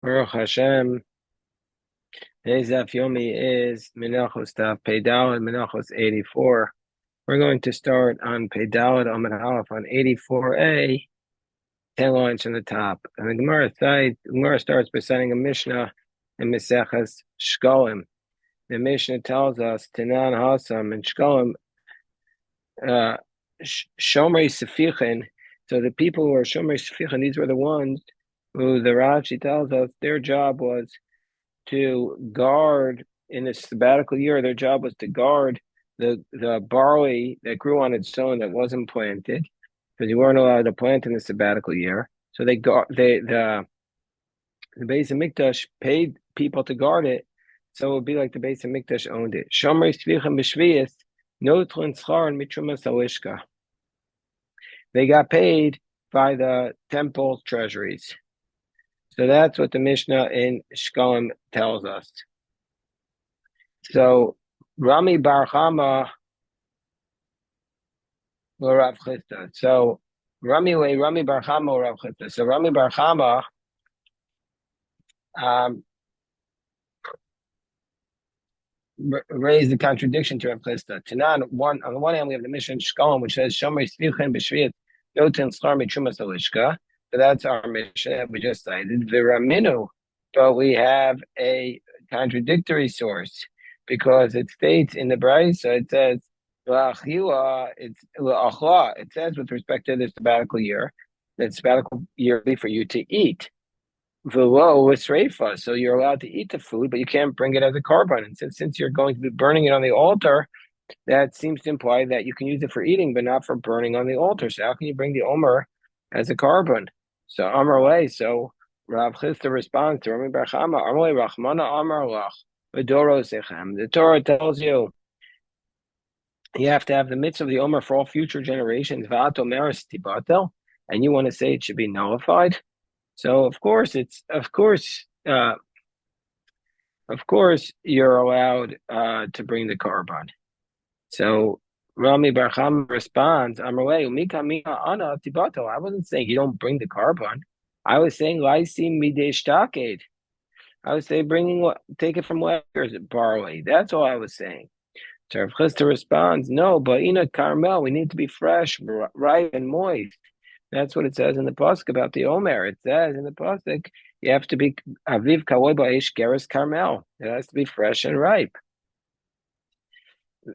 Baruch Hashem. Today's Daf Yomi is Menachos Daf Peidalad Menachos 84. We're going to start on Peidalad Amud Aleph on 84a, 10 lines from the top. And the Gemara starts by citing a Mishnah in Maseches Shkolim. The Mishnah tells us Tanan Hasam and Shkolim Shomrei Sefichin. So the people who are Shomrei Sefichin, these were the ones who the Rashi tells us their job was to guard in the sabbatical year. Their job was to guard the barley that grew on its own that wasn't planted, because you weren't allowed to plant in the sabbatical year. So the Beis Hamikdash paid people to guard it, so it would be like the Beis Hamikdash owned it. Shomer Svichim B'Shviyas Notlin Schar and Mitrumas Alishka. They got paid by the temple treasuries. So that's what the Mishnah in Shkolim tells us. So Rami Bar Chama or Rav Chisda. So Rami Bar Chama or Rav Chisda. So Rami Bar Chama raised the contradiction to Rav Chisda. On the one hand, we have the Mishnah in Shkolim, which says Shomer Svichen B'Shviyat Yotin Schar Mitrumas Alishka. So that's our mission that we just cited. Viraminu, but we have a contradictory source because it states in the Brisa, it says it says with respect to the sabbatical year, that sabbatical year be for you to eat. Velo with reifa, so you're allowed to eat the food, but you can't bring it as a carbon. And since you're going to be burning it on the altar, that seems to imply that you can use it for eating, but not for burning on the altar. So how can you bring the omer as a carbon? So Amar Lei, so Rav Chisda responds to Rami Bar Chama, Amar Lei Rachmana Amar Lach, V'doro Sechem. The Torah tells you have to have the mitzvah of the Omer for all future generations, V'at Omeres Tibatel, and you want to say it should be nullified. So of course you're allowed to bring the carbon. So Rami Bar Chama responds, Amarlei, Mika Mina Ana Tibato. I wasn't saying you don't bring the carbon. I was saying Lysim Midei Shtaked. I was saying take it from last year's barley. That's all I was saying. So Rav Chisda responds, no, but Ina Carmel, we need to be fresh, ripe, and moist. That's what it says in the pasuk about the Omer. It says in the pasuk you have to be Aviv Kawoi Ba'ish Geras Carmel. It has to be fresh and ripe.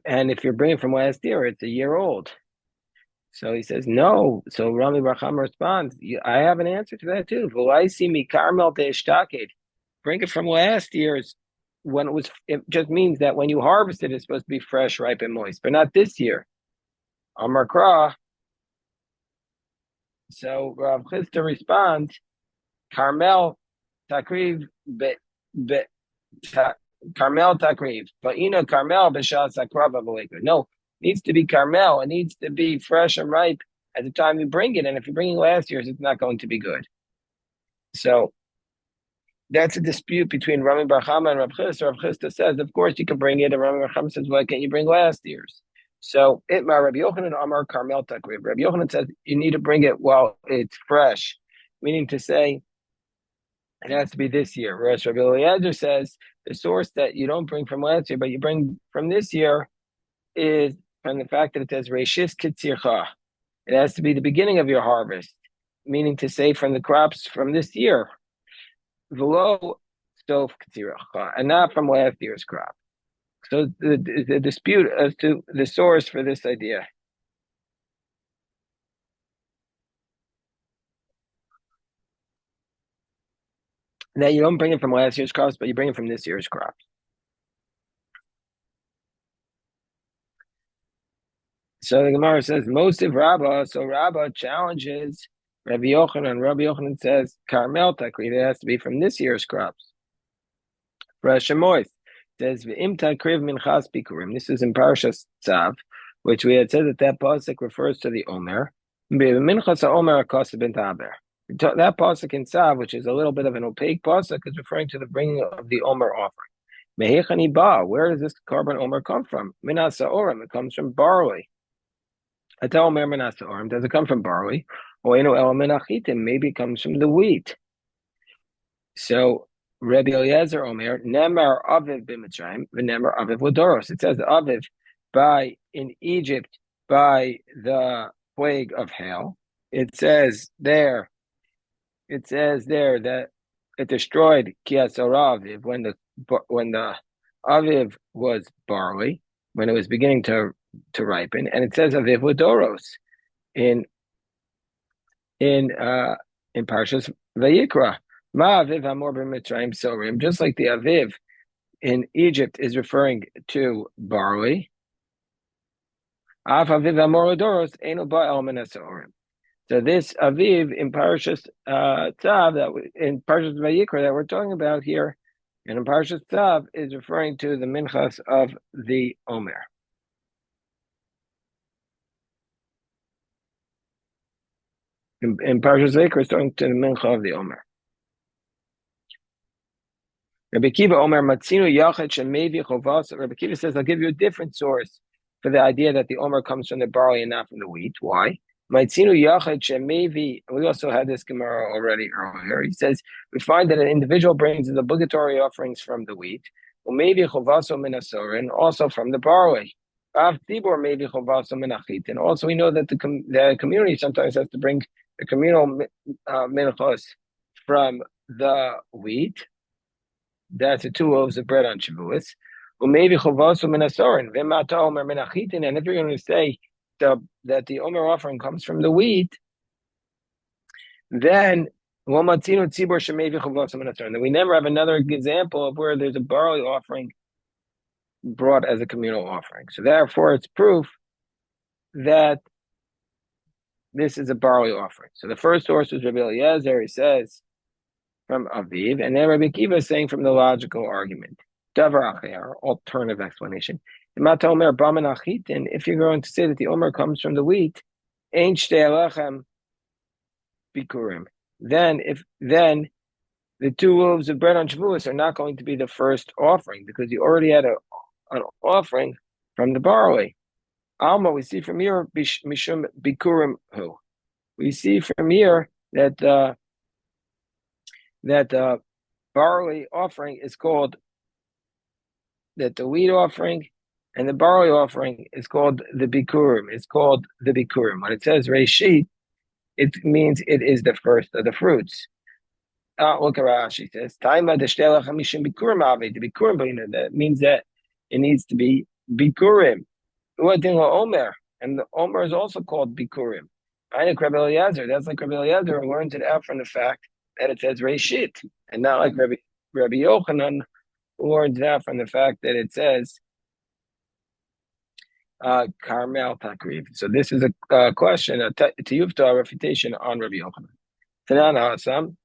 And if you're bringing from last year, it's a year old. So he says, no. So Rami Bar Chama responds, I have an answer to that too. Bring it from last year's when it just means that when you harvest it, it's supposed to be fresh, ripe, and moist, but not this year. Amar Kra. So Rav Chisda responds, Carmel Takriv Carmel Takriv, but Carmel B'Shas Akrava V'Leika. No, it needs to be Carmel. It needs to be fresh and ripe at the time you bring it. And if you're bringing last year's, it's not going to be good. So that's a dispute between Rami Bar Chama and Rav Chisda. Rav Chisda says, of course you can bring it, and Rami Bar Chama says, why can't you bring last year's? So Itmar Rabbi Yochanan Amar Carmel Takriv. Rabbi Yochanan says you need to bring it while it's fresh, meaning to say it has to be this year. Whereas Rabbi Eliezer says the source that you don't bring from last year, but you bring from this year, is from the fact that it says Reishis Kitzircha. It has to be the beginning of your harvest, meaning to say from the crops from this year. V'lo Sof Kitzircha, and not from last year's crop. So the dispute as to the source for this idea. That you don't bring it from last year's crops, but you bring it from this year's crops. So the Gemara says, most of Rabbah, so Rabbah challenges Rabbi Yochanan. Rabbi Yochanan says, Carmel Takriv, it has to be from this year's crops. Fresh and moist. Says V'im Takriv Minchas Bikurim. This is in Parashas Tzav, which we had said that pasuk refers to the Omer. Minchas Omer Akasa Ben Taber. That pasuk in Tzav, which is a little bit of an opaque pasuk, is referring to the bringing of the Omer offering. Mehechani Ba. Where does this carbon Omer come from? Minas Orim. It comes from barley. Atal Omer Minas Orim. Does it come from barley? Or El Menachitim. Maybe it comes from the wheat. So Rabbi Eliezer Omer, Nemar Aviv b'Mitzrayim, v'Nemar Aviv Ladoros. It says Aviv by in Egypt by the plague of hail. It says there. It says there that it destroyed Kiasor Aviv when the Aviv was barley, when it was beginning to ripen, and it says Aviv Ladoros in in uh in Parshas Vayikra. Ma Aviv Hamor b'Mitzrayim Sorim, just like the Aviv in Egypt is referring to barley. Af Aviv Hamor Ladoros Eino Ba'el Min HaSorim. So this Aviv in Parshas Tzav, in Parshas Vayikra that we're talking about here, and in Parshas Tzav is referring to the Minchas of the Omer. In Parshas Vayikra, it's talking to the Mincha of the Omer. Rabbi Kiva Omer Matzinu Yachet Shemevi Chovas. Rabbi Kiva says, I'll give you a different source for the idea that the Omer comes from the barley and not from the wheat. Why? Matzinu Yachet Shemevi. We also had this Gemara already earlier. He says we find that an individual brings his obligatory offerings from the wheat, maybe Chovaso Minasorin, and also from the barley. Av Tibor maybe Chovaso Minachit, and also we know that the community sometimes has to bring the communal minchos from the wheat. That's the 2 loaves of bread on Shavuos. Or maybe chovasu minasorin, v'mata omer minachitin. And if you're going to say that the omer offering comes from the wheat, then womatzinu tzibor shemevi chovasu minasorin. Then we never have another example of where there's a barley offering brought as a communal offering. So therefore, it's proof that this is a barley offering. So the first source is Rabbi Eliezer. He says from Aviv, and then Rabbi Kiva is saying from the logical argument. Davar acher, alternative explanation. If you're going to say that the omer comes from the wheat, ain't shtei alechem bikurim. Then the 2 loaves of bread on Shavuos are not going to be the first offering because you already had an offering from the barley. Alma, we see from here mishum bikurim hu. We see from here that the barley offering is called, that the wheat offering and the barley offering is called the bikurim. It's called the bikurim. When it says reishit, it means it is the first of the fruits. Look at Rashi says, "Taima deshtela chamishim bikurim ave." The bikurim, but that means that it needs to be bikurim. Omer, and the omer is also called bikurim. I know Rabbi Eliezer. That's like Rabbi Eliezer who learns it out from the fact that it says reishit, and not like Rabbi Yochanan who learns it out from the fact that it says Carmel Takriv. So this is a question, a Tiyufta refutation on Rabbi Yochanan. Tanan Hasam.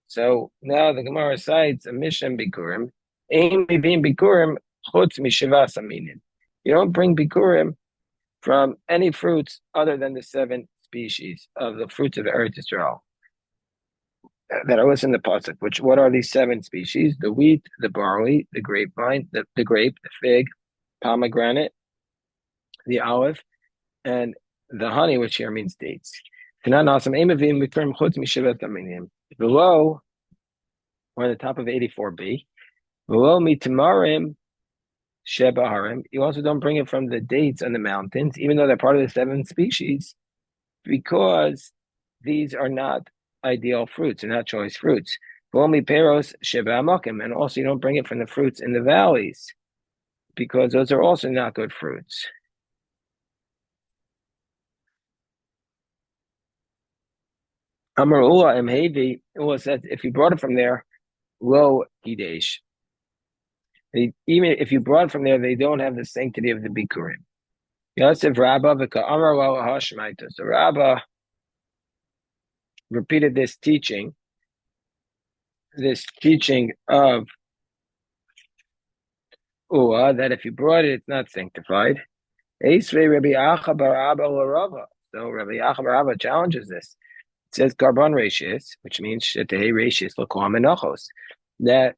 So now the Gemara cites a Mishnah Bikurim. Aim being Bikurim chutz mishivas aminin. You don't bring Bikurim from any fruits other than the 7 species of the fruits of Eretz Yisrael that are listed in the pasuk. What are these 7 species? The wheat, the barley, the grapevine, the grape, the fig, pomegranate, the olive, and the honey, which here means dates. Below, or on the top of 84b, below mitamarim shebaharim, you also don't bring it from the dates on the mountains, even though they're part of the 7 species, because these are not ideal fruits, they're not choice fruits. Below miperos shebahamokim, and also you don't bring it from the fruits in the valleys, because those are also not good fruits. Amar Ula Emhevi, Ula says if you brought it from there, lo Gidesh. Even if you brought it from there, they don't have the sanctity of the Bikurim. Yosef Rabba V'ka Amar Lo Hashmaita. So Rabba repeated this teaching of Ula, that if you brought it, it's not sanctified. Eisvei Rabbi Acha bar Abba l'Rava. So Rabbi Acha bar Abba challenges this. It says carbon ratius, which means shetei ratius l'kol menachos. That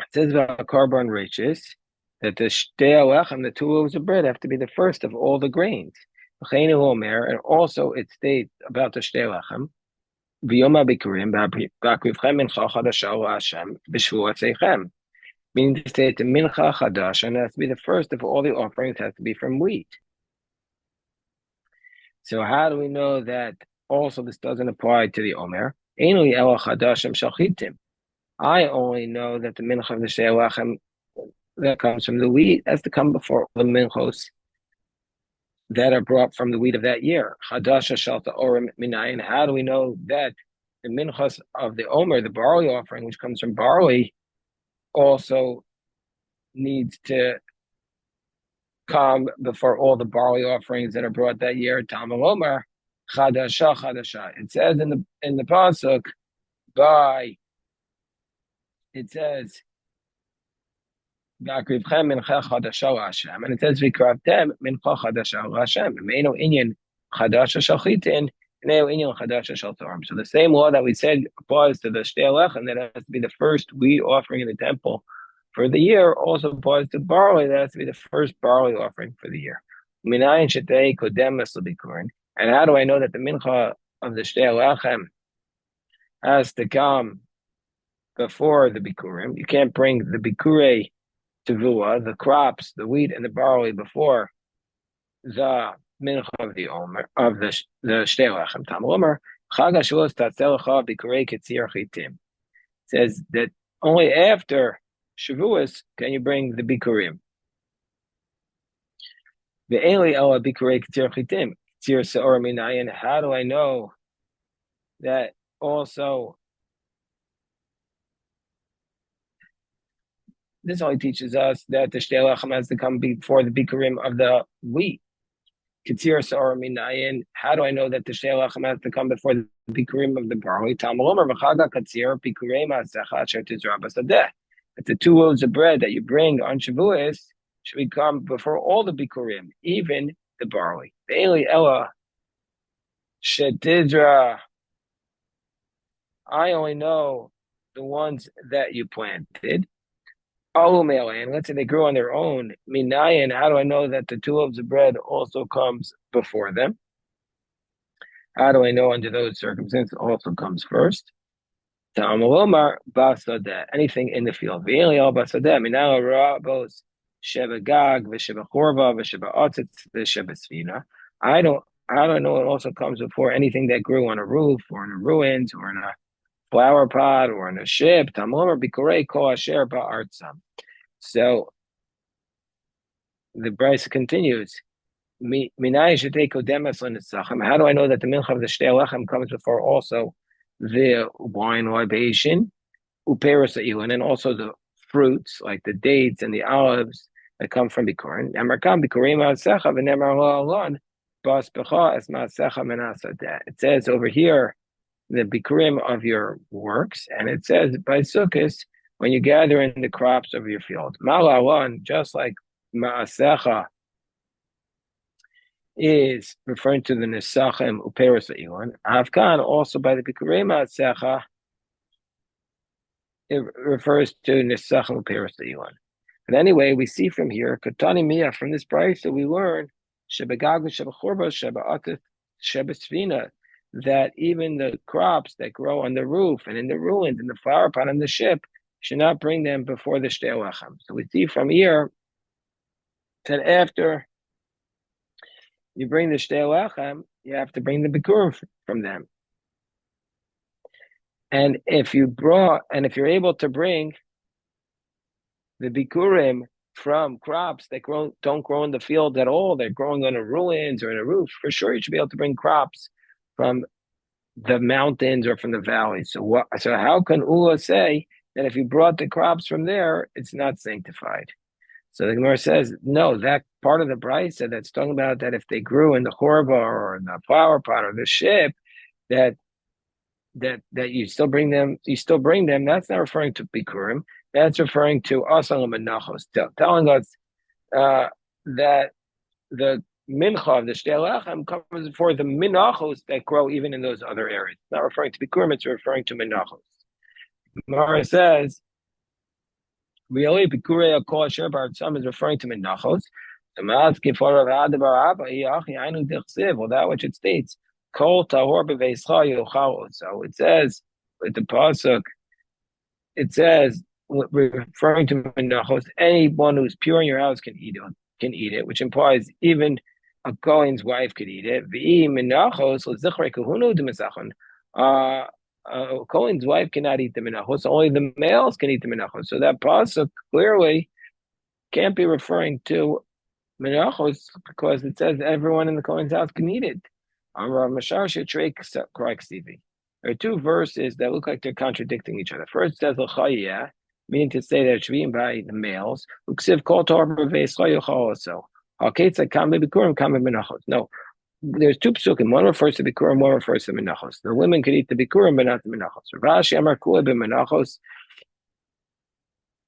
it says about carbon ratius that the shtei alechem, the 2 loaves of bread, have to be the first of all the grains. And also it states about the shtei alechem V'yom ha'bikurim ba'akrivchem mincha chadasha Hashem b'shvuaseichem. Meaning to say, it's a mincha chadash, and it has to be the first of all the offerings. Has to be from wheat. So how do we know that? Also, this doesn't apply to the omer. Einli ela chadashim shalchitim. I only know that the mincha of the she'elachem that comes from the wheat has to come before the minchos that are brought from the wheat of that year. Chadasha shalta orim minayin. How do we know that the minchos of the omer, the barley offering, which comes from barley, also needs to come before all the barley offerings that are brought that year? Talmud Omer, chadasha, chadasha. It says in the pasuk it says v'akrivchem mincha chadasha Hashem, and it says v'kravtem mincha chadasha Hashem. Meino inyan chadasha shalchitin, meino inyan chadasha shaltorim. So the same law that we said applies to the shtei lechem, that has to be the first wheat offering in the temple for the year, also applies to barley. That has to be the first barley offering for the year. Minayin shetei kodemas l'bikurin. And how do I know that the mincha of the shtei lechem has to come before the bikurim? You can't bring the bikurei tevua, the crops, the wheat and the barley, before the mincha of the omer of the shtei lechem. Talmud Omer, Chag HaShavuos tatzeh lecha bikurei ketzir chitim. Says that only after Shavuos can you bring the bikurim. Ve'eli ela bikurei ketzir chitim, ketzir seor minayin. How do I know that also? This only teaches us that the shtei lechem has to come before the bikurim of the wheat. Ketzir seor minayin. How do I know that the shtei lechem has to come before the bikurim of the barley? Talmud Omer v'chaga ketzir bikurei ma'asecha asher tizra b'sadeh. That the 2 loaves of bread that you bring on Shavuos should come before all the bikurim, even the barley. Ve'eli ela shetidra. I only know the ones that you planted. And let's say they grew on their own. Minayin, how do I know that the 2 loaves of bread also comes before them? How do I know under those circumstances also comes first? Talmud Omer basadeh, anything in the field. Ve'eli al basadeh, minal rabos sheba gag v'sheba chorva v'sheba otzitz v'sheba sfina. I don't know it also comes before anything that grew on a roof or in the ruins or in a flower pot or in a ship. Talmud Omer bikurei kol asher ba'artzam. So the Brisa continues. How do I know that the mincha of the shtei lechem comes before also the wine libation, uperos ha'ilin, and also the fruits like the dates and the olives that come from bikurim? It says over here the bikurim of your works, and it says by Sukkot when you gather in the crops of your field. Mala'alon, just like ma'asecha is referring to the nesachim uperos ha'ilon. Avkan, also by the bikurei ma'asecha, it refers to nesachim uperos ha'ilon. But anyway, we see from here, katani miyah, from this price that we learn, shebegag shebechorba shebe'atif shebesfina, that even the crops that grow on the roof and in the ruins, in the flower pot on the ship, should not bring them before the shtei lechem. So we see from here that after you bring the shtei lechem, you have to bring the bikurim from them. And if you're able to bring the bikurim from crops that don't grow in the field at all, they're growing on the ruins or in a roof, for sure you should be able to bring crops from the mountains or from the valleys. So how can Ula say that if you brought the crops from there, it's not sanctified? So the Gemara says, no, that part of the brisa that's talking about that if they grew in the chorba or in the flower pot or the ship, that you still bring them, that's not referring to bikurim. That's referring to asal menachos, telling us that the mincha of the shtei lechem comes before the menachos that grow even in those other areas. It's not referring to bikurim, it's referring to menachos. Mara says, really, bikurei kol asher ba'artzam is referring to menachos. Well, that which it states, Kol tahor b'veischa yochal. So it says with the pasuk, it says referring to menachos, anyone who's pure in your house can eat it, which implies even a Kohen's wife could eat it. V'i menachos l'zichrei kahunu d'mesachon. Kohen's wife cannot eat the menachos. Only the males can eat the menachos. So that pasuk clearly can't be referring to menachos because it says everyone in the Kohen's house can eat it. There are two verses that look like they're contradicting each other. First, it says l'chayah, meaning to say that it should be eaten by the males. No, there's two psukim. One refers to bikurim, one refers to menachos. The women could eat the bikurim, but not the menachos. Rashi Amar Kula b'menachos.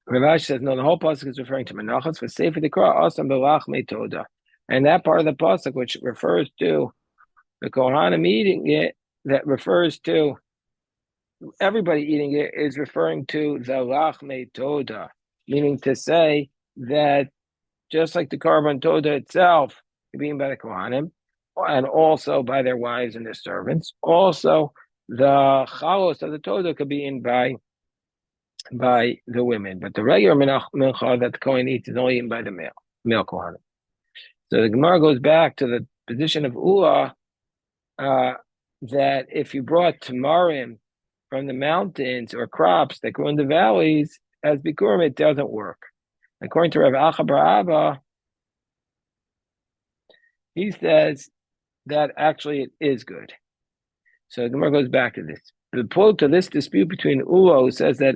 Rav says, no, the whole pasuk is referring to menachos for sefer dikra asam belach metoda, and that part of the pasuk which refers to the kohanim eating it, that refers to everybody eating it, is referring to the lach metoda, meaning to say that just like the korban toda itself can be eaten by the kohanim, and also by their wives and their servants, also the chalos of the toda could be eaten by the women, but the regular mincha that the Kohen eats is only eaten by the male Kohanim. So the Gemara goes back to the position of Ula, that if you brought tamarim from the mountains or crops that grow in the valleys as bikurim, it doesn't work. According to Rav Acha bar Abba, he says that actually it is good. So the Gemara goes back to this. The point to this dispute between Ula, who says that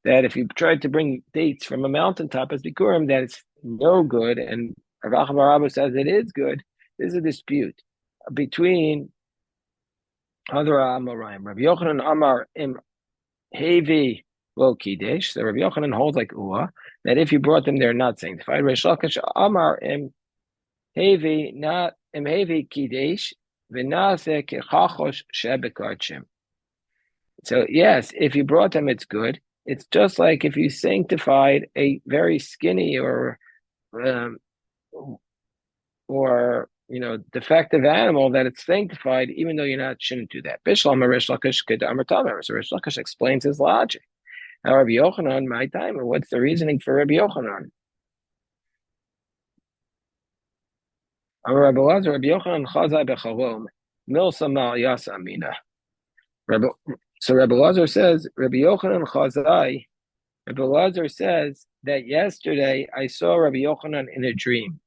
if you tried to bring dates from a mountaintop as bikurim, that it's no good, and Rav Acha bar Abba says it is good. There's a dispute between other Amoraim. Rabbi Yochanan Amar im Hevi lo Kiddush. So Rabbi Yochanan holds like Ula that if you brought them, they're not sanctified. Reish Lakish Amar im Hevi not im Hevi Kiddush v'naseh kechachosh shebekarchim. So yes, if you brought them, it's good. It's just like if you sanctified a very skinny or defective animal, that it's sanctified, even though shouldn't do that. Bishlam Rish Lakish Kedamar Tamer. So Rish Lakish explains his logic. Now Rabbi Yochanan, my timer, what's the reasoning for Rabbi Yochanan? Rabbi Yochanan Chazai Bechalom Milsa Mal Yasa Amina. So Rabbi Lazar says, Rabbi Yochanan Chazai, Rabbi Lazar says that yesterday I saw Rabbi Yochanan in a dream.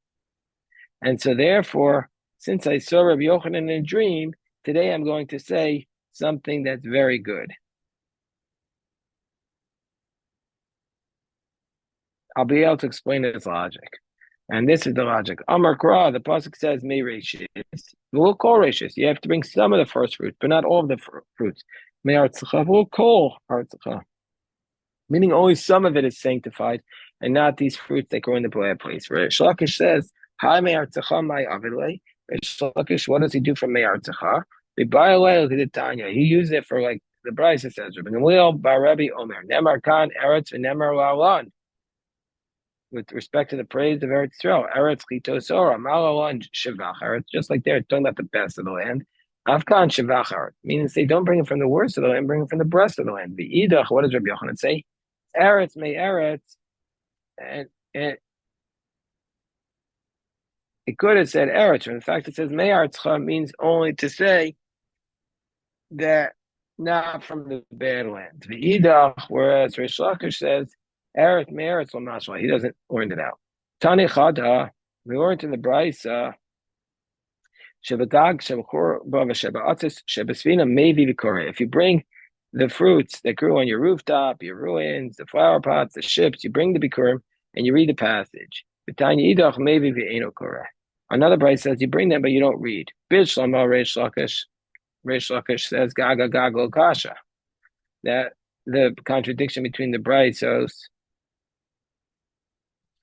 And so therefore, since I saw Rabbi Yochanan in a dream, today I'm going to say something that's very good. I'll be able to explain his logic. And this is the logic. Amar Kra, the pasuk says, "May rachis." We'll call rachis. You have to bring some of the first fruits, but not all of the fruits. May artzacha. We'll call artzacha, meaning only some of it is sanctified, and not these fruits that grow in the bad place. Rish Lakish says, "Hi, may artzacha my avilei." Rish Lakish, what does he do for may artzacha? He uses it for like the Brisa says, Rabbi Gamliel bar Rabbi Omer, Nemar Kan Eretz v'Nemar Lalan. With respect to the praise of Eretz Yisrael, Eretz Chitosora, Malalan Shevach Eretz, just like they're talking about the best of the land. Afkan Shevach Eretz, means they don't bring it from the worst of the land, bring it from the best of the land. The Idach, what does Rabbi Yochanan say? Eretz may Eretz, and it could have said Eretz, but in fact it says may Eretzcha means only to say that not from the bad land. The Idach, whereas Rish Lakish says Eretz Meretz Lamashma. He doesn't learn it out. Tani Chada, we learned in the Brisa, Shebatag Shebachor Bava Shebaatis Shebasvina maybe Vikore. If you bring the fruits that grew on your rooftop, your ruins, the flower pots, the ships, you bring the Bikurim and you read the passage. Tani Idach maybe V'eno Kore. Another Brisa says you bring them but you don't read. Bishlama Reish Lakish. Reish Lakish says Gaga Gago Kasha. That the contradiction between the Brisos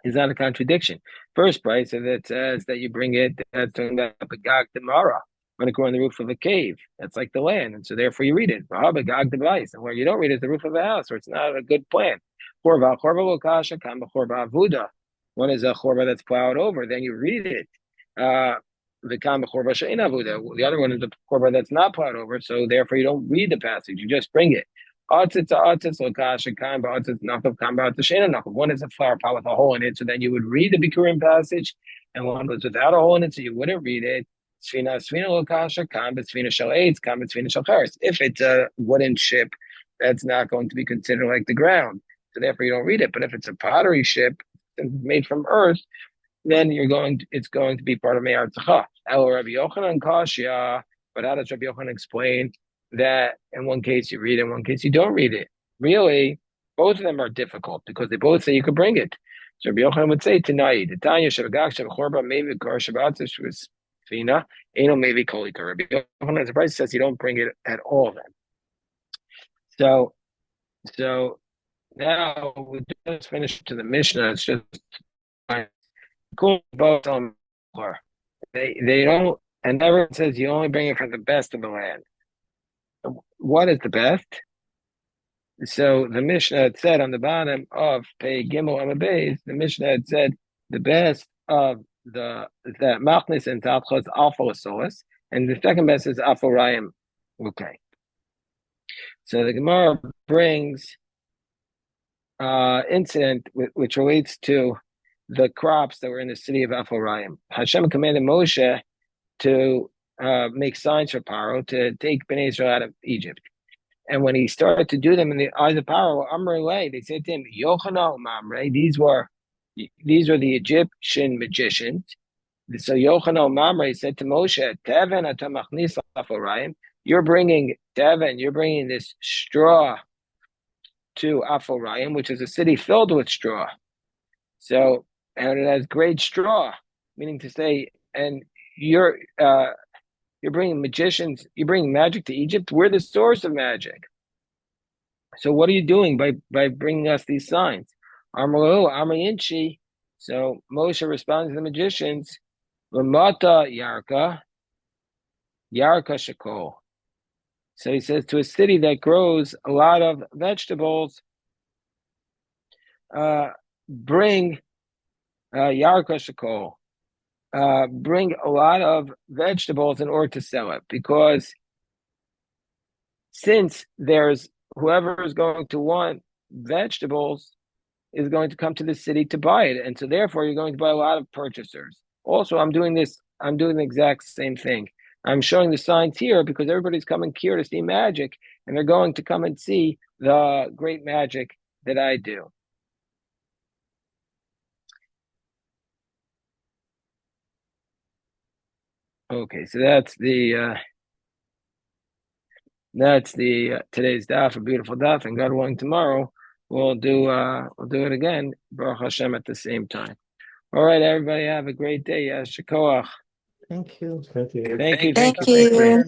is not a contradiction. First price that says that you bring it, that's talking about Begag Demara, when it grow on the roof of a cave. That's like the land, and so therefore you read it. Begag device, and where you don't read it is the roof of a house, or it's not a good plan. Chorba lokasha kam chorba avuda. One is a chorba that's plowed over, then you read it. the other one is the korban that's not plowed over, so therefore you don't read the passage, you just bring it. One is a flower pot with a hole in it, so then you would read the Bikurim passage, and one was without a hole in it, so you wouldn't read it. If it's a wooden ship, that's not going to be considered like the ground, so therefore you don't read it. But if it's a pottery ship made from earth, then it's going to be part of Me'ar Tzachah. El Rabbi Yochanan Kashya, but how does Rabbi Yochanan explain that in one case you read it, in one case you don't read it? Really, both of them are difficult because they both say you could bring it. So Rabbi Yochanan would say tonight, the Tanya Shavagak Shavachorba, maybe Kar Shabbat was Fina, Eno maybe Kolika. Rabbi Yochanan surprise says you don't bring it at all then. So now we just finished to the Mishnah. It's just cool both on they don't, and everyone says you only bring it from the best of the land. What is the best? So the Mishnah had said on the bottom of Pei Gimel Amabeis, the Mishnah had said the best of the Machnis and Talchos Alpha Solis, and the second best is Alpha Rayim. Okay. So the Gemara brings incident which relates to the crops that were in the city of Aphorayim. Hashem commanded Moshe to make signs for Paro to take Bnei Israel out of Egypt. And when he started to do them in the eyes of Paro, Amrei, they said to him, Yochanan Mamre, these were the Egyptian magicians. So Yochanan Mamre said to Moshe, Teven atamachnis Aphorayim, you're bringing this straw to Aphorayim, which is a city filled with straw. So, and it has great straw, meaning to say, and you're bringing magicians, you're bringing magic to Egypt. We're the source of magic. So what are you doing by bringing us these signs? Amrayinchi. So Moshe responds to the magicians, Lamata Yarka Shakol. So he says, to a city that grows a lot of vegetables, bring Yarka Shakol. Bring a lot of vegetables in order to sell it, because since there's whoever is going to want vegetables is going to come to the city to buy it, and so therefore you're going to buy a lot of purchasers. Also, I'm doing the exact same thing. I'm showing the signs here because everybody's coming here to see magic, and they're going to come and see the great magic that I do. Okay, so that's the today's daf, a beautiful daf, and God willing, tomorrow we'll do it again, Baruch Hashem, at the same time. All right, everybody, have a great day. Shakoach. Thank you. Thank you. Thank you. Take care.